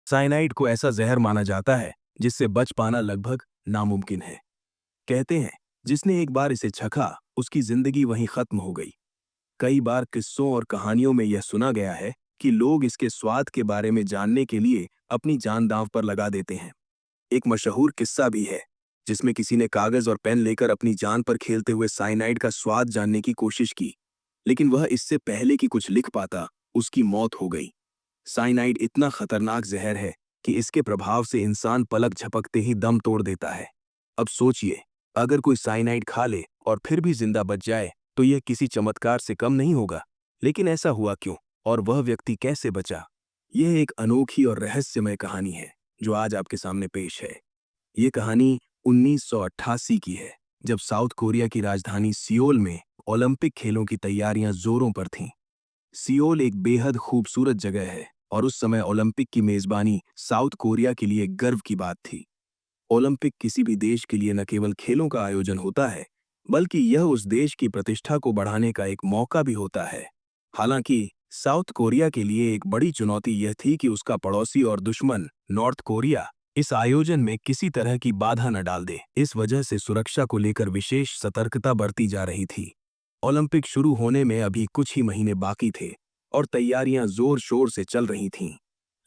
Cyanide को ऐसा जहर माना जाता है जिससे बच पाना लगभग नामुमकिन है। कहते हैं जिसने एक बार इसे चखा उसकी जिंदगी वहीं खत्म हो गई। कई बार किस्सों और कहानियों में यह सुना गया है कि लोग इसके स्वाद के बारे में जानने के लिए अपनी जान दांव पर लगा देते हैं। एक मशहूर किस्सा भी है जिसमें किसी ने कागज और पेन लेकर अपनी जान पर खेलते हुए साइनाइड का स्वाद जानने की कोशिश की, लेकिन वह इससे पहले कि कुछ लिख पाता उसकी मौत हो गई। साइनाइड इतना खतरनाक जहर है कि इसके प्रभाव से इंसान पलक झपकते ही दम तोड़ देता है। अब सोचिए, अगर कोई साइनाइड खा ले और फिर भी जिंदा बच जाए तो यह किसी चमत्कार से कम नहीं होगा। लेकिन ऐसा हुआ क्यों और वह व्यक्ति कैसे बचा? यह एक अनोखी और रहस्यमय कहानी है जो आज आपके सामने पेश है। ये कहानी 1988 की है, जब साउथ कोरिया की राजधानी सियोल में ओलंपिक खेलों की तैयारियां जोरों पर थीं। सियोल एक बेहद खूबसूरत जगह है और उस समय ओलंपिक की मेजबानी साउथ कोरिया के लिए गर्व की बात थी। ओलंपिक किसी भी देश के लिए न केवल खेलों का आयोजन होता है, बल्कि यह उस देश की प्रतिष्ठा को बढ़ाने का एक मौका भी होता है। हालांकि साउथ कोरिया के लिए एक बड़ी चुनौती यह थी कि उसका पड़ोसी और दुश्मन नॉर्थ कोरिया इस आयोजन में किसी तरह की बाधा न डाल दे। इस वजह से सुरक्षा को लेकर विशेष सतर्कता बरती जा रही थी। ओलंपिक शुरू होने में अभी कुछ ही महीने बाकी थे और तैयारियां जोर शोर से चल रही थीं।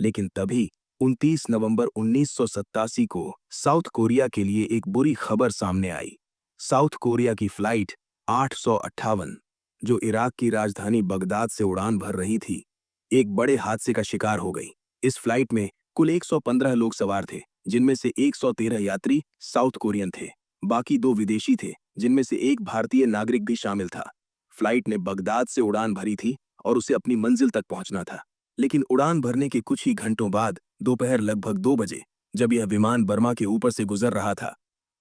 लेकिन तभी 29 नवंबर 1987 को साउथ कोरिया के लिए एक बुरी खबर सामने आई। साउथ कोरिया की फ्लाइट 858, जो इराक की राजधानी बगदाद से उड़ान भर रही थी, एक बड़े हादसे का शिकार हो गई। इस फ्लाइट में कुल 115 लोग सवार थे, जिनमें से 113 यात्री साउथ कोरियन थे। बाकी 2 विदेशी थे, जिनमें से एक भारतीय नागरिक भी शामिल था। फ्लाइट ने बगदाद से उड़ान भरी थी और उसे अपनी मंजिल तक पहुंचना था। लेकिन उड़ान भरने के कुछ ही घंटों बाद दोपहर लगभग 2 बजे, जब यह विमान बर्मा के ऊपर से गुजर रहा था,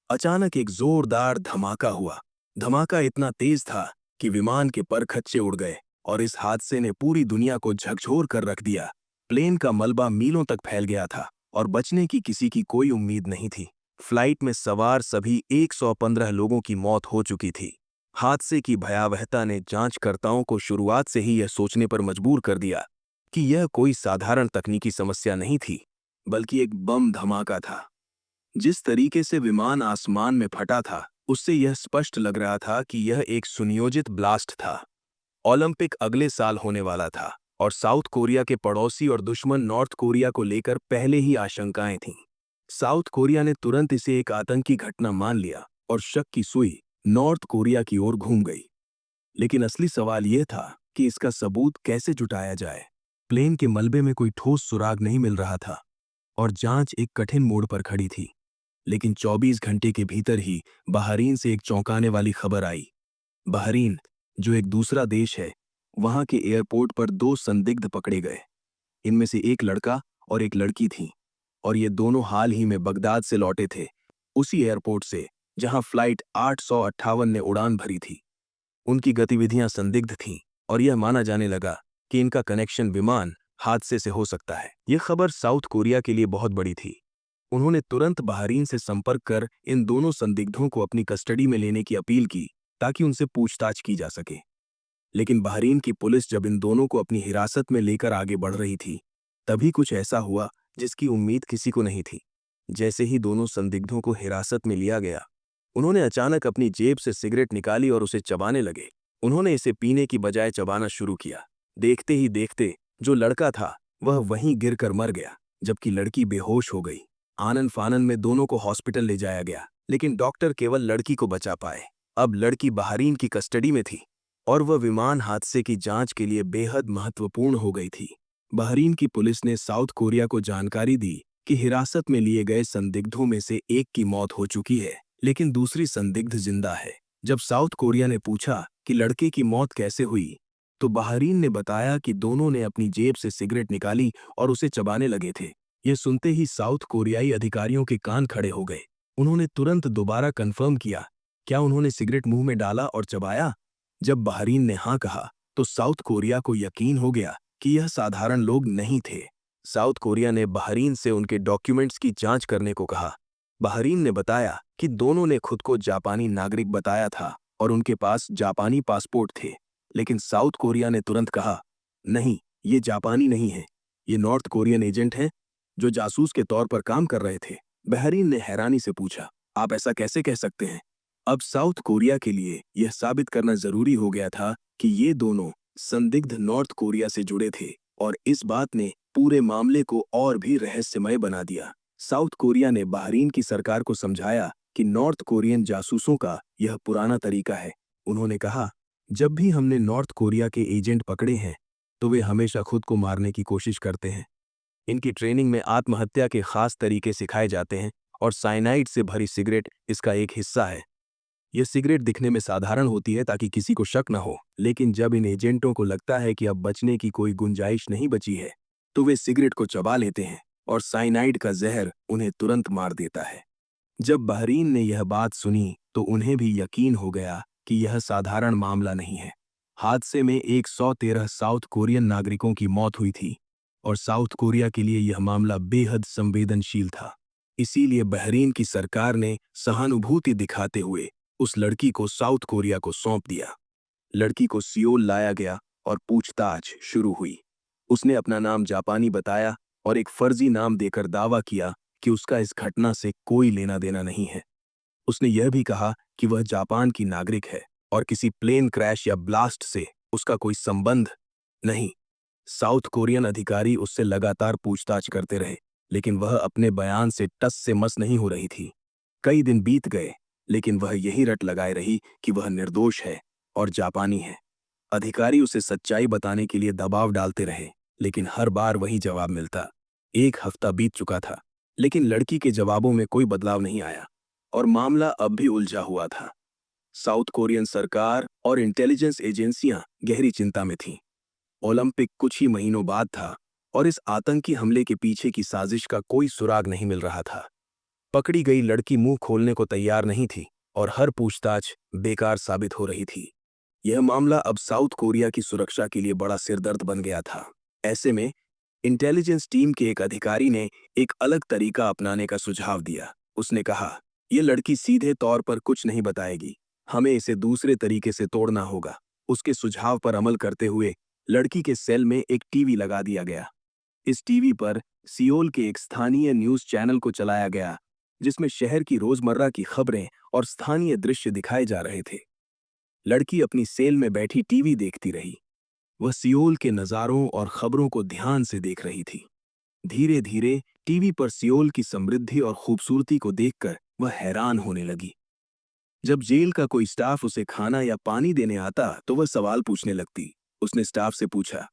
अचानक एक जोरदार धमाका हुआ। धमाका इतना तेज था कि विमान के परखच्चे उड़ गए और इस हादसे ने पूरी दुनिया को झकझोर कर रख दिया। प्लेन का मलबा मीलों तक फैल गया था और बचने की किसी की कोई उम्मीद नहीं थी। फ्लाइट में सवार सभी 115 लोगों की मौत हो चुकी थी। हादसे की भयावहता ने जांचकर्ताओं को शुरुआत से ही यह सोचने पर मजबूर कर दिया कि यह कोई साधारण तकनीकी समस्या नहीं थी, बल्कि एक बम धमाका था। जिस तरीके से विमान आसमान में फटा था, उससे यह स्पष्ट लग रहा था कि यह एक सुनियोजित ब्लास्ट था। ओलंपिक अगले साल होने वाला था और साउथ कोरिया के पड़ोसी और दुश्मन नॉर्थ कोरिया को लेकर पहले ही आशंकाएं थीं। साउथ कोरिया ने तुरंत इसे एक आतंकी घटना मान लिया और शक की सुई नॉर्थ कोरिया की ओर घूम गई। लेकिन असली सवाल यह था कि इसका सबूत कैसे जुटाया जाए। प्लेन के मलबे में कोई ठोस सुराग नहीं मिल रहा था और जांच एक कठिन मोड़ पर खड़ी थी। लेकिन 24 घंटे के भीतर ही बहरीन से एक चौंकाने वाली खबर आई। बहरीन, जो एक दूसरा देश है, वहां के एयरपोर्ट पर 2 संदिग्ध पकड़े गए। इनमें से एक लड़का और एक लड़की थी और ये दोनों हाल ही में बगदाद से लौटे थे, उसी एयरपोर्ट से जहां फ्लाइट 858 ने उड़ान भरी थी। उनकी गतिविधियां संदिग्ध थीं और यह माना जाने लगा कि इनका कनेक्शन विमान हादसे से हो सकता है। यह खबर साउथ कोरिया के लिए बहुत बड़ी थी। उन्होंने तुरंत बहरीन से संपर्क कर इन दोनों संदिग्धों को अपनी कस्टडी में लेने की अपील की ताकि उनसे पूछताछ की जा सके। लेकिन बहरीन की पुलिस जब इन दोनों को अपनी हिरासत में लेकर आगे बढ़ रही थी, तभी कुछ ऐसा हुआ जिसकी उम्मीद किसी को नहीं थी। जैसे ही दोनों संदिग्धों को हिरासत में लिया गया, उन्होंने अचानक अपनी जेब से सिगरेट निकाली और उसे चबाने लगे। उन्होंने इसे पीने की बजाय चबाना शुरू किया। देखते ही देखते जो लड़का था वह वहीं गिरकर मर गया, जबकि लड़की बेहोश हो गई। आनन फानन में दोनों को हॉस्पिटल ले जाया गया, लेकिन डॉक्टर केवल लड़की को बचा पाए। अब लड़की बहरीन की कस्टडी में थी और वह विमान हादसे की जांच के लिए बेहद महत्वपूर्ण हो गई थी। बहरीन की पुलिस ने साउथ कोरिया को जानकारी दी कि हिरासत में लिए गए संदिग्धों में से एक की मौत हो चुकी है, लेकिन दूसरी संदिग्ध जिंदा है। जब साउथ कोरिया ने पूछा कि लड़के की मौत कैसे हुई, तो बहरीन ने बताया कि दोनों ने अपनी जेब से सिगरेट निकाली और उसे चबाने लगे थे। यह सुनते ही साउथ कोरियाई अधिकारियों के कान खड़े हो गए। उन्होंने तुरंत दोबारा कंफर्म किया, क्या उन्होंने सिगरेट मुंह में डाला और चबाया? जब बहरीन ने हाँ कहा, तो साउथ कोरिया को यकीन हो गया कि यह साधारण लोग नहीं थे। साउथ कोरिया ने बहरीन से उनके डॉक्यूमेंट्स की जांच करने को कहा। बहरीन ने बताया कि दोनों ने खुद को जापानी नागरिक बताया था और उनके पास जापानी पासपोर्ट थे। लेकिन साउथ कोरिया ने तुरंत कहा, नहीं, ये जापानी नहीं है, ये नॉर्थ कोरियन एजेंट हैं। जो जासूस के तौर पर काम कर रहे थे। बहरीन ने हैरानी से पूछा, आप ऐसा कैसे कह सकते हैं? अब साउथ कोरिया के लिए यह साबित करना जरूरी हो गया था कि ये दोनों संदिग्ध नॉर्थ कोरिया से जुड़े थे, और इस बात ने पूरे मामले को और भी रहस्यमय बना दिया। साउथ कोरिया ने बहरीन की सरकार को समझाया कि नॉर्थ कोरियन जासूसों का यह पुराना तरीका है। उन्होंने कहा, जब भी हमने नॉर्थ कोरिया के एजेंट पकड़े हैं तो वे हमेशा खुद को मारने की कोशिश करते हैं। इनकी ट्रेनिंग में आत्महत्या के खास तरीके सिखाए जाते हैं और साइनाइड से भरी सिगरेट इसका एक हिस्सा है। यह सिगरेट दिखने में साधारण होती है ताकि किसी को शक न हो, लेकिन जब इन एजेंटों को लगता है कि अब बचने की कोई गुंजाइश नहीं बची है तो वे सिगरेट को चबा लेते हैं और साइनाइड का जहर उन्हें तुरंत मार देता है। जब बहरीन ने यह बात सुनी तो उन्हें भी यकीन हो गया कि यह साधारण मामला नहीं है। हादसे में 113 साउथ कोरियन नागरिकों की मौत हुई थी और साउथ कोरिया के लिए यह मामला बेहद संवेदनशील था। इसीलिए बहरीन की सरकार ने सहानुभूति दिखाते हुए उस लड़की को साउथ कोरिया को सौंप दिया। लड़की को सियोल लाया गया और पूछताछ शुरू हुई। उसने अपना नाम जापानी बताया और एक फर्जी नाम देकर दावा किया कि उसका इस घटना से कोई लेना देना नहीं है। उसने यह भी कहा कि वह जापान की नागरिक है और किसी प्लेन क्रैश या ब्लास्ट से उसका कोई संबंध नहीं। साउथ कोरियन अधिकारी उससे लगातार पूछताछ करते रहे, लेकिन वह अपने बयान से टस से मस नहीं हो रही थी। कई दिन बीत गए, लेकिन वह यही रट लगाए रही कि वह निर्दोष है और जापानी है। अधिकारी उसे सच्चाई बताने के लिए दबाव डालते रहे, लेकिन हर बार वही जवाब मिलता। एक हफ्ता बीत चुका था, लेकिन लड़की के जवाबों में कोई बदलाव नहीं आया और मामला अब भी उलझा हुआ था। साउथ कोरियन सरकार और इंटेलिजेंस एजेंसियां गहरी चिंता में थीं। ओलंपिक कुछ ही महीनों बाद था और इस आतंकी हमले के पीछे की साजिश का कोई सुराग नहीं मिल रहा था। पकड़ी गई लड़की मुंह खोलने को तैयार नहीं थी और हर पूछताछ बेकार साबित हो रही थी। यह मामला अब साउथ कोरिया की सुरक्षा के लिए बड़ा सिरदर्द बन गया था। ऐसे में इंटेलिजेंस टीम के एक अधिकारी ने एक अलग तरीका अपनाने का सुझाव दिया। उसने कहा, यह लड़की सीधे तौर पर कुछ नहीं बताएगी, हमें इसे दूसरे तरीके से तोड़ना होगा। उसके सुझाव पर अमल करते हुए लड़की के सेल में एक टीवी लगा दिया गया। इस टीवी पर सियोल के एक स्थानीय न्यूज चैनल को चलाया गया, जिसमें शहर की रोजमर्रा की खबरें और स्थानीय दृश्य दिखाए जा रहे थे। लड़की अपनी सेल में बैठी टीवी देखती रही। वह सियोल के नज़ारों और खबरों को ध्यान से देख रही थी। धीरे धीरे टीवी पर सियोल की समृद्धि और खूबसूरती को देखकर वह हैरान होने लगी। जब जेल का कोई स्टाफ उसे खाना या पानी देने आता तो वह सवाल पूछने लगती। उसने स्टाफ से पूछा,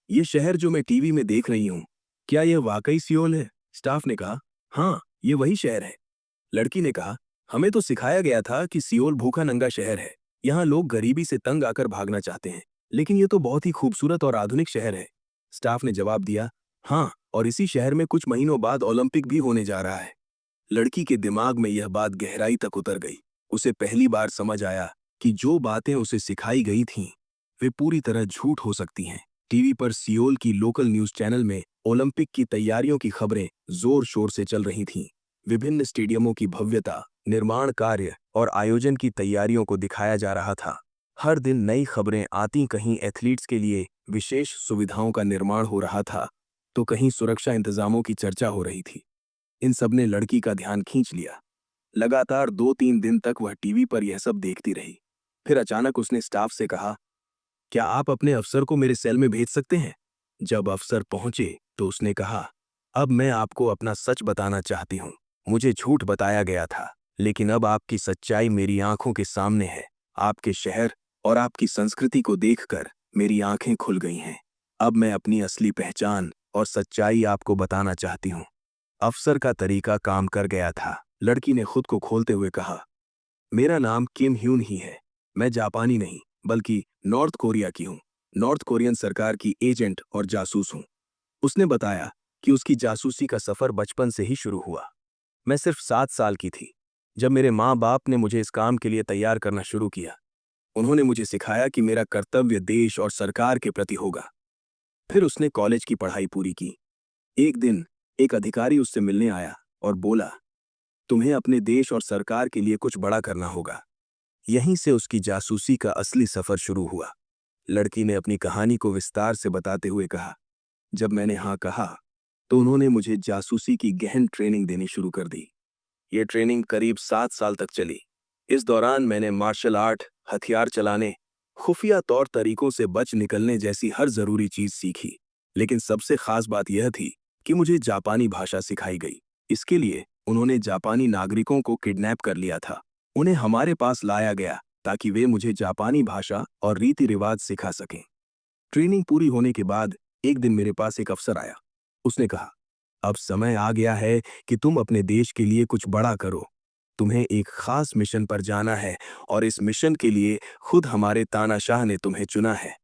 ये शहर जो मैं टीवी में देख रही हूँ, क्या यह वाकई सियोल है? स्टाफ ने कहा, हाँ, ये वही शहर है। लड़की ने कहा, हमें तो सिखाया गया था कि सियोल भूखा नंगा शहर है। यहाँ लोग गरीबी से तंग आकर भागना चाहते हैं, लेकिन ये तो बहुत ही खूबसूरत और आधुनिक शहर है। स्टाफ ने जवाब दिया, हाँ, और इसी शहर में कुछ महीनों बाद ओलंपिक भी होने जा रहा है। लड़की के दिमाग में यह बात गहराई तक उतर गई। उसे पहली बार समझ आया कि जो बातें उसे सिखाई गई थीं, वे पूरी तरह झूठ हो सकती हैं। टीवी पर सियोल की लोकल न्यूज चैनल में ओलंपिक की तैयारियों की खबरें जोर शोर से चल रही थीं। विभिन्न स्टेडियमों की भव्यता, निर्माण कार्य और आयोजन की तैयारियों को दिखाया जा रहा था। हर दिन नई खबरें आती, कहीं एथलीट्स के लिए विशेष सुविधाओं का निर्माण हो रहा था, तो कहीं सुरक्षा इंतजामों की चर्चा हो रही थी। इन सब ने लड़की का ध्यान खींच लिया। लगातार 2-3 दिन तक वह टीवी पर यह सब देखती रही। फिर अचानक उसने स्टाफ से कहा, क्या आप अपने अफसर को मेरे सेल में भेज सकते हैं? जब अफसर पहुंचे तो उसने कहा, अब मैं आपको अपना सच बताना चाहती हूँ। मुझे झूठ बताया गया था, लेकिन अब आपकी सच्चाई मेरी आंखों के सामने है। आपके शहर और आपकी संस्कृति को देखकर मेरी आंखें खुल गई हैं। अब मैं अपनी असली पहचान और सच्चाई आपको बताना चाहती हूँ। अफसर का तरीका काम कर गया था। लड़की ने खुद को खोलते हुए कहा, मेरा नाम किम ह्यून ही है। मैं जापानी नहीं, बल्कि नॉर्थ कोरिया की हूँ। नॉर्थ कोरियन सरकार की एजेंट और जासूस हूँ। उसने बताया कि उसकी जासूसी का सफर बचपन से ही शुरू हुआ। मैं सिर्फ 7 साल की थी जब मेरे माँ बाप ने मुझे इस काम के लिए तैयार करना शुरू किया। उन्होंने मुझे सिखाया कि मेरा कर्तव्य देश और सरकार के प्रति होगा। फिर उसने कॉलेज की पढ़ाई पूरी की। एक दिन एक अधिकारी उससे मिलने आया और बोला, तुम्हें अपने देश और सरकार के लिए कुछ बड़ा करना होगा। यहीं से उसकी जासूसी का असली सफर शुरू हुआ। लड़की ने अपनी कहानी को विस्तार से बताते हुए कहा, जब मैंने हाँ कहा तो उन्होंने मुझे जासूसी की गहन ट्रेनिंग देनी शुरू कर दी। ये ट्रेनिंग करीब 7 साल तक चली। इस दौरान मैंने मार्शल आर्ट, हथियार चलाने, खुफिया तौर तरीकों से बच निकलने जैसी हर जरूरी चीज सीखी। लेकिन सबसे खास बात यह थी कि मुझे जापानी भाषा सिखाई गई। इसके लिए उन्होंने जापानी नागरिकों को किडनैप कर लिया था। उन्हें हमारे पास लाया गया ताकि वे मुझे जापानी भाषा और रीति रिवाज सिखा सकें। ट्रेनिंग पूरी होने के बाद एक दिन मेरे पास एक अफसर आया। उसने कहा, अब समय आ गया है कि तुम अपने देश के लिए कुछ बड़ा करो। तुम्हें एक खास मिशन पर जाना है और इस मिशन के लिए खुद हमारे तानाशाह ने तुम्हें चुना है।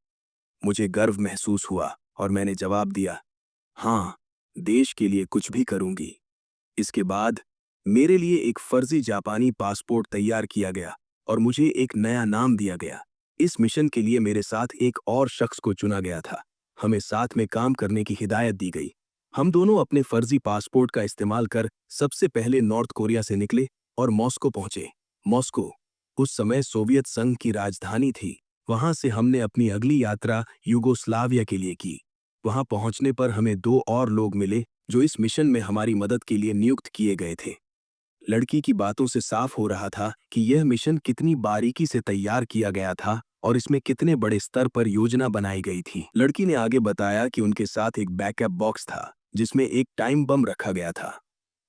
मुझे गर्व महसूस हुआ और मैंने जवाब दिया, हाँ, देश के लिए कुछ भी करूंगी। इसके बाद मेरे लिए एक फर्जी जापानी पासपोर्ट तैयार किया गया और मुझे एक नया नाम दिया गया। इस मिशन के लिए मेरे साथ एक और शख्स को चुना गया था। हमें साथ में काम करने की हिदायत दी गई। हम दोनों अपने फर्जी पासपोर्ट का इस्तेमाल कर सबसे पहले नॉर्थ कोरिया से निकले और मॉस्को पहुंचे। मॉस्को उस समय सोवियत संघ की राजधानी थी। वहां से हमने अपनी अगली यात्रा यूगोस्लाविया के लिए की। वहां पहुंचने पर हमें 2 और लोग मिले जो इस मिशन में हमारी मदद के लिए नियुक्त किए गए थे। लड़की की बातों से साफ हो रहा था कि यह मिशन कितनी बारीकी से तैयार किया गया था और इसमें कितने बड़े स्तर पर योजना बनाई गई थी। लड़की ने आगे बताया कि उनके साथ एक बैकअप बॉक्स था जिसमें एक टाइम बम रखा गया था।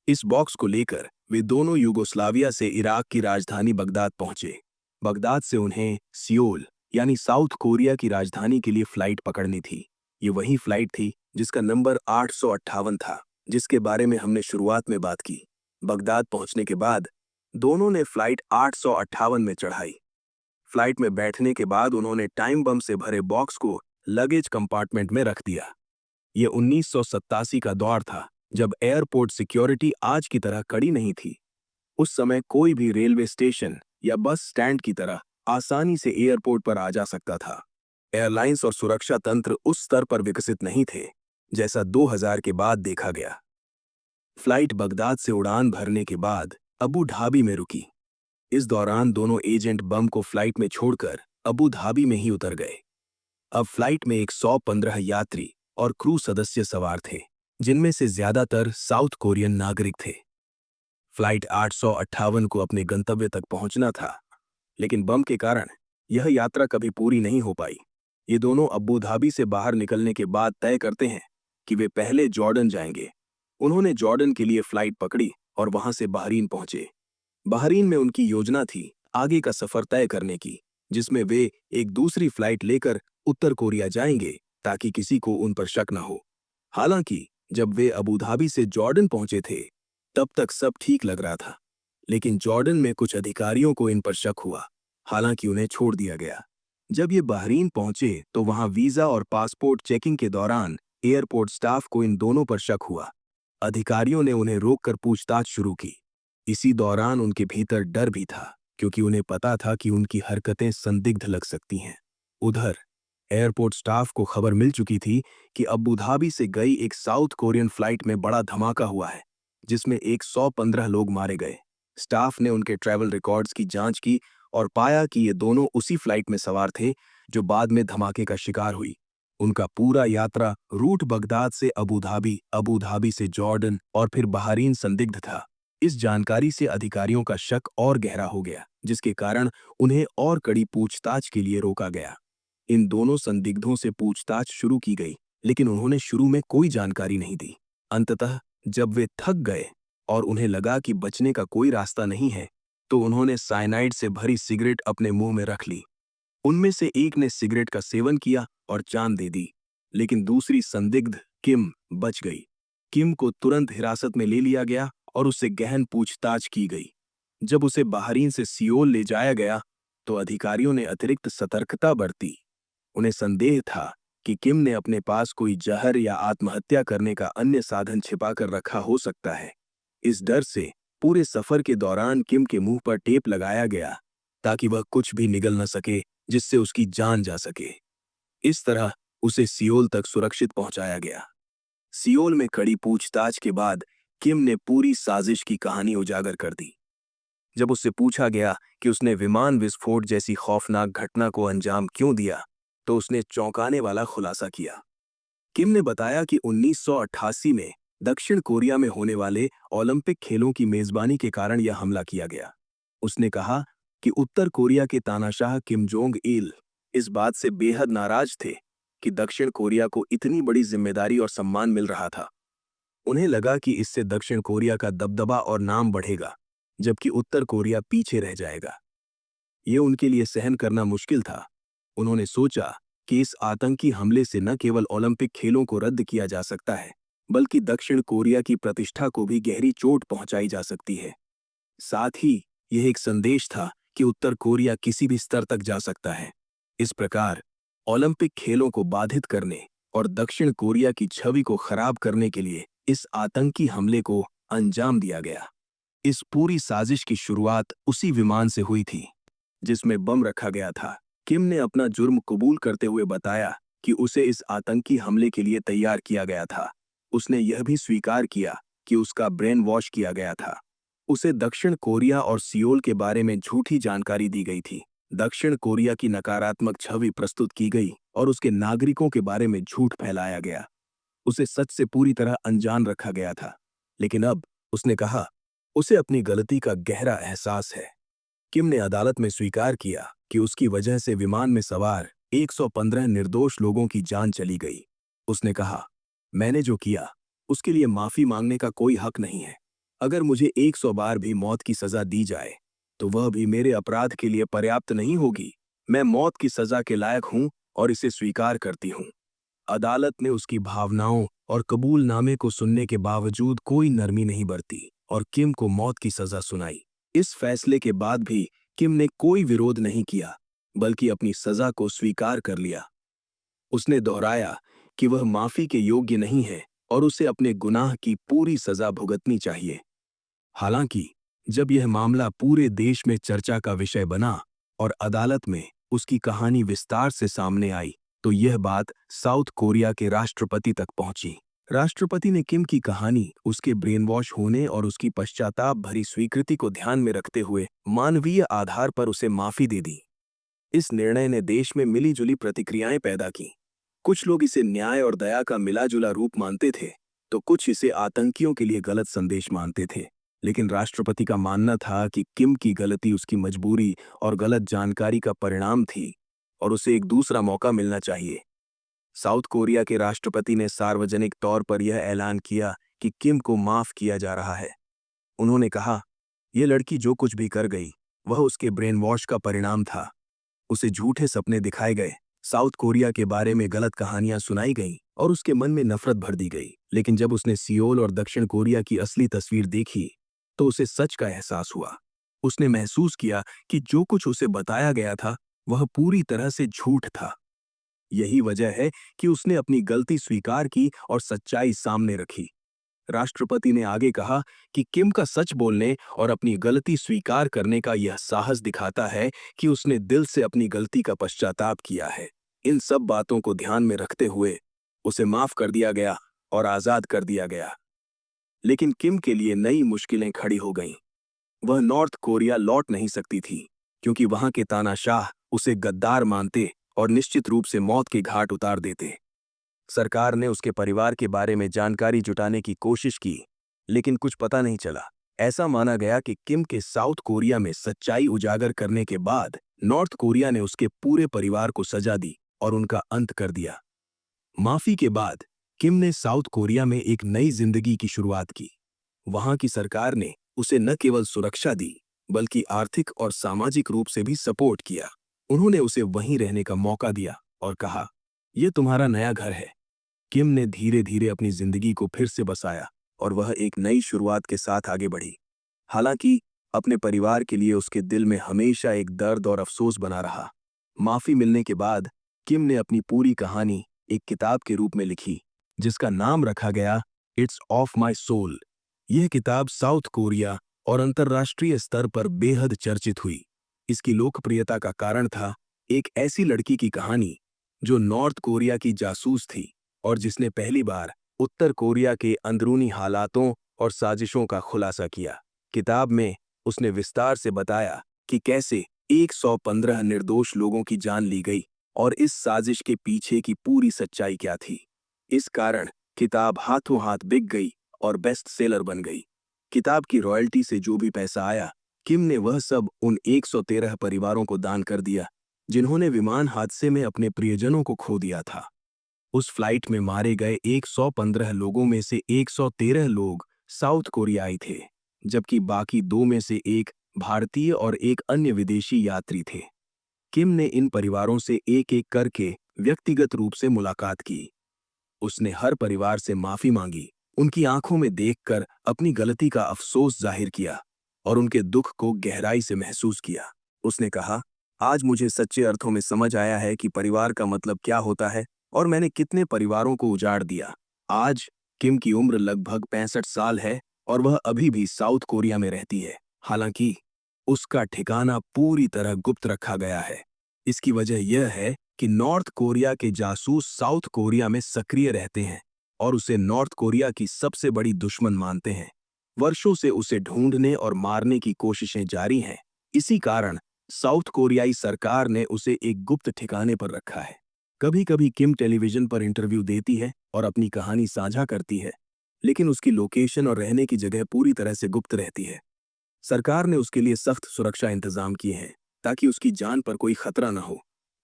इस बॉक्स को लेकर वे दोनों यूगोस्लाविया से इराक की राजधानी बगदाद पहुंचे। बगदाद से उन्हें सियोल यानी साउथ कोरिया की राजधानी के लिए फ्लाइट पकड़नी थी। ये वही फ्लाइट थी जिसका नंबर 858 था, जिसके बारे में हमने शुरुआत में बात की। बगदाद पहुंचने के बाद दोनों ने फ्लाइट 858 में चढ़ाई। फ्लाइट में बैठने के बाद उन्होंने टाइम बम से भरे बॉक्स को लगेज कंपार्टमेंट में रख दिया। ये 1987 का दौर था जब एयरपोर्ट सिक्योरिटी आज की तरह कड़ी नहीं थी। उस समय कोई भी रेलवे स्टेशन या बस स्टैंड की तरह आसानी से एयरपोर्ट पर आ जा सकता था। एयरलाइंस और सुरक्षा तंत्र उस स्तर पर विकसित नहीं थे जैसा 2000 के बाद देखा गया। फ्लाइट बगदाद से उड़ान भरने के बाद अबू धाबी में रुकी। इस दौरान दोनों एजेंट बम को फ्लाइट में छोड़कर अबू धाबी में ही उतर गए। अब फ्लाइट में 115 यात्री और क्रू सदस्य सवार थे, जिनमें से ज्यादातर साउथ कोरियन नागरिक थे। फ्लाइट 858 को अपने गंतव्य तक पहुंचना था, लेकिन बम के कारण यह यात्रा कभी पूरी नहीं हो पाई। ये दोनों अबू धाबी से बाहर निकलने के बाद तय करते हैं कि वे पहले जॉर्डन जाएंगे। उन्होंने जॉर्डन के लिए फ्लाइट पकड़ी और वहां से बहरीन पहुंचे। बहरीन में उनकी योजना थी आगे का सफर तय करने की, जिसमें वे एक दूसरी फ्लाइट लेकर उत्तर कोरिया जाएंगे ताकि किसी को उन पर शक न हो। हालांकि जब वे अबू धाबी से जॉर्डन पहुंचे थे, तब तक सब ठीक लग रहा था, लेकिन जॉर्डन में कुछ अधिकारियों को इन पर शक हुआ। हालांकि उन्हें छोड़ दिया गया। जब ये बहरीन पहुंचे तो वहां वीजा और पासपोर्ट चेकिंग के दौरान एयरपोर्ट स्टाफ को इन दोनों पर शक हुआ। अधिकारियों ने उन्हें रोककर पूछताछ शुरू की। इसी दौरान उनके भीतर डर भी था, क्योंकि उन्हें पता था कि उनकी हरकतें संदिग्ध लग सकती हैं। उधर एयरपोर्ट स्टाफ को खबर मिल चुकी थी कि अबू धाबी से गई एक साउथ कोरियन फ्लाइट में बड़ा धमाका हुआ है, जिसमें 115 लोग मारे गए। स्टाफ ने उनके ट्रैवल रिकॉर्ड्स की जांच की और पाया कि ये दोनों उसी फ्लाइट में सवार थे जो बाद में धमाके का शिकार हुई। उनका पूरा यात्रा रूट बगदाद से अबू धाबी से जॉर्डन और फिर बहरीन संदिग्ध था। इस जानकारी से अधिकारियों का शक और गहरा हो गया, जिसके कारण उन्हें और कड़ी पूछताछ के लिए रोका गया। इन दोनों संदिग्धों से पूछताछ शुरू की गई, लेकिन उन्होंने शुरू में कोई जानकारी नहीं दी। अंततः जब वे थक गए और उन्हें लगा कि बचने का कोई रास्ता नहीं है, तो उन्होंने साइनाइड से भरी सिगरेट अपने मुंह में रख ली। उनमें से एक ने सिगरेट का सेवन किया और जान दे दी, लेकिन दूसरी संदिग्ध किम बच गई। किम को तुरंत हिरासत में ले लिया गया और उससे गहन पूछताछ की गई। जब उसे बहरीन से सियोल ले जाया गया, तो अधिकारियों ने अतिरिक्त सतर्कता बरती। उन्हें संदेह था कि किम ने अपने पास कोई जहर या आत्महत्या करने का अन्य साधन छिपा कर रखा हो सकता है। इस डर से पूरे सफर के दौरान किम के मुंह पर टेप लगाया गया ताकि वह कुछ भी निगल न सके जिससे उसकी जान जा सके। इस तरह उसे सियोल तक सुरक्षित पहुंचाया गया। सियोल में कड़ी पूछताछ के बाद किम ने पूरी साजिश की कहानी उजागर कर दी। जब उससे पूछा गया कि उसने विमान विस्फोट जैसी खौफनाक घटना को अंजाम क्यों दिया, तो उसने चौंकाने वाला खुलासा किया। किम ने बताया कि 1988 में दक्षिण कोरिया में होने वाले ओलंपिक खेलों की मेजबानी के कारण यह हमला किया गया। उसने कहा कि उत्तर कोरिया के तानाशाह किम जोंग इल इस बात से बेहद नाराज थे कि दक्षिण कोरिया को इतनी बड़ी जिम्मेदारी और सम्मान मिल रहा था। उन्हें लगा कि इससे दक्षिण कोरिया का दबदबा और नाम बढ़ेगा, जबकि उत्तर कोरिया पीछे रह जाएगा। ये उनके लिए सहन करना मुश्किल था। उन्होंने सोचा कि इस आतंकी हमले से न केवल ओलंपिक खेलों को रद्द किया जा सकता है, बल्कि दक्षिण कोरिया की प्रतिष्ठा को भी गहरी चोट पहुंचाई जा सकती है। साथ ही यह एक संदेश था कि उत्तर कोरिया किसी भी स्तर तक जा सकता है। इस प्रकार ओलंपिक खेलों को बाधित करने और दक्षिण कोरिया की छवि को खराब करने के लिए इस आतंकी हमले को अंजाम दिया गया। इस पूरी साजिश की शुरुआत उसी विमान से हुई थी जिसमें बम रखा गया था। किम ने अपना जुर्म कबूल करते हुए बताया कि उसे इस आतंकी हमले के लिए तैयार किया गया था। उसने यह भी स्वीकार किया कि उसका ब्रेन वॉश किया गया था। उसे दक्षिण कोरिया और सियोल के बारे में झूठी जानकारी दी गई थी। दक्षिण कोरिया की नकारात्मक छवि प्रस्तुत की गई और उसके नागरिकों के बारे में झूठ फैलाया गया। उसे सच से पूरी तरह अनजान रखा गया था। लेकिन अब उसने कहा, उसे अपनी गलती का गहरा एहसास है। किम ने अदालत में स्वीकार किया कि उसकी वजह से विमान में सवार 115 निर्दोष लोगों की जान चली गई। उसने कहा, मैंने जो किया उसके लिए माफी मांगने का कोई हक नहीं है। अगर मुझे 100 बार भी मौत की सजा दी जाए तो वह भी मेरे अपराध के लिए पर्याप्त नहीं होगी। मैं मौत की सजा के लायक हूं और इसे स्वीकार करती हूं। अदालत ने उसकी भावनाओं और कबूलनामे को सुनने के बावजूद कोई नरमी नहीं बरती और किम को मौत की सजा सुनाई। इस फैसले के बाद भी किम ने कोई विरोध नहीं किया, बल्कि अपनी सजा को स्वीकार कर लिया। उसने दोहराया कि वह माफी के योग्य नहीं है और उसे अपने गुनाह की पूरी सजा भुगतनी चाहिए। हालांकि जब यह मामला पूरे देश में चर्चा का विषय बना और अदालत में उसकी कहानी विस्तार से सामने आई, तो यह बात साउथ कोरिया के राष्ट्रपति तक पहुंची। राष्ट्रपति ने किम की कहानी, उसके ब्रेनवॉश होने और उसकी पश्चाताप भरी स्वीकृति को ध्यान में रखते हुए मानवीय आधार पर उसे माफी दे दी। इस निर्णय ने देश में मिलीजुली प्रतिक्रियाएं पैदा की। कुछ लोग इसे न्याय और दया का मिला-जुला रूप मानते थे, तो कुछ इसे आतंकियों के लिए गलत संदेश मानते थे। लेकिन राष्ट्रपति का मानना था कि किम की गलती उसकी मजबूरी और गलत जानकारी का परिणाम थी और उसे एक दूसरा मौका मिलना चाहिए। साउथ कोरिया के राष्ट्रपति ने सार्वजनिक तौर पर यह ऐलान किया कि किम को माफ किया जा रहा है। उन्होंने कहा, यह लड़की जो कुछ भी कर गई, वह उसके ब्रेन वॉश का परिणाम था। उसे झूठे सपने दिखाए गए, साउथ कोरिया के बारे में गलत कहानियां सुनाई गईं और उसके मन में नफरत भर दी गई। लेकिन जब उसने सियोल और दक्षिण कोरिया की असली तस्वीर देखी, तो उसे सच का एहसास हुआ। उसने महसूस किया कि जो कुछ उसे बताया गया था, वह पूरी तरह से झूठ था। यही वजह है कि उसने अपनी गलती स्वीकार की और सच्चाई सामने रखी। राष्ट्रपति ने आगे कहा कि किम का सच बोलने और अपनी गलती स्वीकार करने का यह साहस दिखाता है कि उसने दिल से अपनी गलती का पश्चाताप किया है। इन सब बातों को ध्यान में रखते हुए उसे माफ कर दिया गया और आजाद कर दिया गया। लेकिन किम के लिए नई मुश्किलें खड़ी हो गईं। वह नॉर्थ कोरिया लौट नहीं सकती थी, क्योंकि वहां के तानाशाह उसे गद्दार मानते और निश्चित रूप से मौत के घाट उतार देते। सरकार ने उसके परिवार के बारे में जानकारी जुटाने की कोशिश की, लेकिन कुछ पता नहीं चला। ऐसा माना गया कि किम के साउथ कोरिया में सच्चाई उजागर करने के बाद नॉर्थ कोरिया ने उसके पूरे परिवार को सजा दी और उनका अंत कर दिया। माफी के बाद किम ने साउथ कोरिया में एक नई जिंदगी की शुरुआत की। वहां की सरकार ने उसे न केवल सुरक्षा दी, बल्कि आर्थिक और सामाजिक रूप से भी सपोर्ट किया। उन्होंने उसे वहीं रहने का मौका दिया और कहा, यह तुम्हारा नया घर है। किम ने धीरे धीरे अपनी जिंदगी को फिर से बसाया और वह एक नई शुरुआत के साथ आगे बढ़ी। हालांकि अपने परिवार के लिए उसके दिल में हमेशा एक दर्द और अफसोस बना रहा। माफी मिलने के बाद किम ने अपनी पूरी कहानी एक किताब के रूप में लिखी, जिसका नाम रखा गया इट्स ऑफ माई सोल। यह किताब साउथ कोरिया और अंतर्राष्ट्रीय स्तर पर बेहद चर्चित हुई। इसकी लोकप्रियता का कारण था एक ऐसी लड़की की कहानी जो नॉर्थ कोरिया की जासूस थी और जिसने पहली बार उत्तर कोरिया के अंदरूनी हालातों और साजिशों का खुलासा किया। किताब में उसने विस्तार से बताया कि कैसे 115 निर्दोष लोगों की जान ली गई और इस साजिश के पीछे की पूरी सच्चाई क्या थी। इस कारण किताब हाथों हाथ बिक गई और बेस्ट सेलर बन गई। किताब की रॉयल्टी से जो भी पैसा आया, किम ने वह सब उन 113 परिवारों को दान कर दिया जिन्होंने विमान हादसे में अपने प्रियजनों को खो दिया था। उस फ्लाइट में मारे गए 115 लोगों में से 113 लोग साउथ कोरियाई थे, जबकि बाकी 2 में से एक भारतीय और एक अन्य विदेशी यात्री थे। किम ने इन परिवारों से एक-एक करके व्यक्तिगत रूप से मुलाकात की। उसने हर परिवार से माफी मांगी, उनकी आंखों में देखकर अपनी गलती का अफसोस जाहिर किया और उनके दुख को गहराई से महसूस किया। उसने कहा, आज मुझे सच्चे अर्थों में समझ आया है कि परिवार का मतलब क्या होता है और मैंने कितने परिवारों को उजाड़ दिया। आज किम की उम्र लगभग 65 साल है और वह अभी भी साउथ कोरिया में रहती है। हालांकि उसका ठिकाना पूरी तरह गुप्त रखा गया है। इसकी वजह यह है कि नॉर्थ कोरिया के जासूस साउथ कोरिया में सक्रिय रहते हैं और उसे नॉर्थ कोरिया की सबसे बड़ी दुश्मन मानते हैं। वर्षों से उसे ढूंढने और मारने की कोशिशें जारी हैं। इसी कारण साउथ कोरियाई सरकार ने उसे एक गुप्त ठिकाने पर रखा है। कभी-कभी किम टेलीविजन पर इंटरव्यू देती है और अपनी कहानी साझा करती है, लेकिन उसकी लोकेशन और रहने की जगह पूरी तरह से गुप्त रहती है। सरकार ने उसके लिए सख्त सुरक्षा इंतजाम किए हैं ताकि उसकी जान पर कोई खतरा न हो।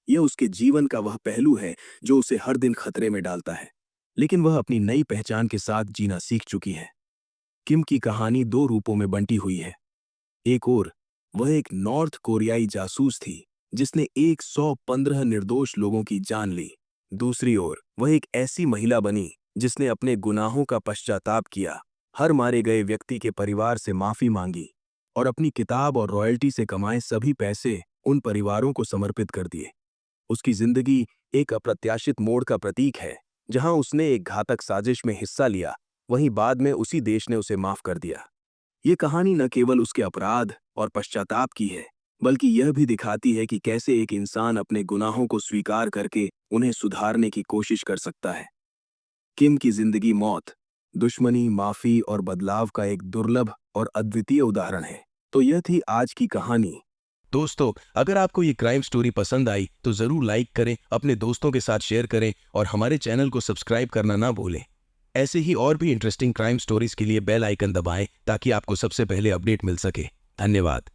यह उसके जीवन का वह पहलू है जो उसे हर दिन खतरे में डालता है, लेकिन वह अपनी नई पहचान के साथ जीना सीख चुकी है। किम की कहानी 2 रूपों में बंटी हुई है। एक ओर वह एक नॉर्थ कोरियाई जासूस थी जिसने 115 निर्दोष लोगों की जान ली। दूसरी ओर वह एक ऐसी महिला बनी जिसने अपने गुनाहों का पश्चाताप किया, हर मारे गए व्यक्ति के परिवार से माफी मांगी और अपनी किताब और रॉयल्टी से कमाए सभी पैसे उन परिवारों को समर्पित कर दिए। उसकी जिंदगी एक अप्रत्याशित मोड़ का प्रतीक है। जहां उसने एक घातक साजिश में हिस्सा लिया, वहीं बाद में उसी देश ने उसे माफ कर दिया। ये कहानी न केवल उसके अपराध और पश्चाताप की है, बल्कि यह भी दिखाती है कि कैसे एक इंसान अपने गुनाहों को स्वीकार करके उन्हें सुधारने की कोशिश कर सकता है। किम की जिंदगी मौत, दुश्मनी, माफी और बदलाव का एक दुर्लभ और अद्वितीय उदाहरण है। तो यह थी आज की कहानी। दोस्तों, अगर आपको ये क्राइम स्टोरी पसंद आई तो जरूर लाइक करें, अपने दोस्तों के साथ शेयर करें और हमारे चैनल को सब्सक्राइब करना ना भूलें। ऐसे ही और भी इंटरेस्टिंग क्राइम स्टोरीज के लिए बेल आइकन दबाएं ताकि आपको सबसे पहले अपडेट मिल सके। धन्यवाद।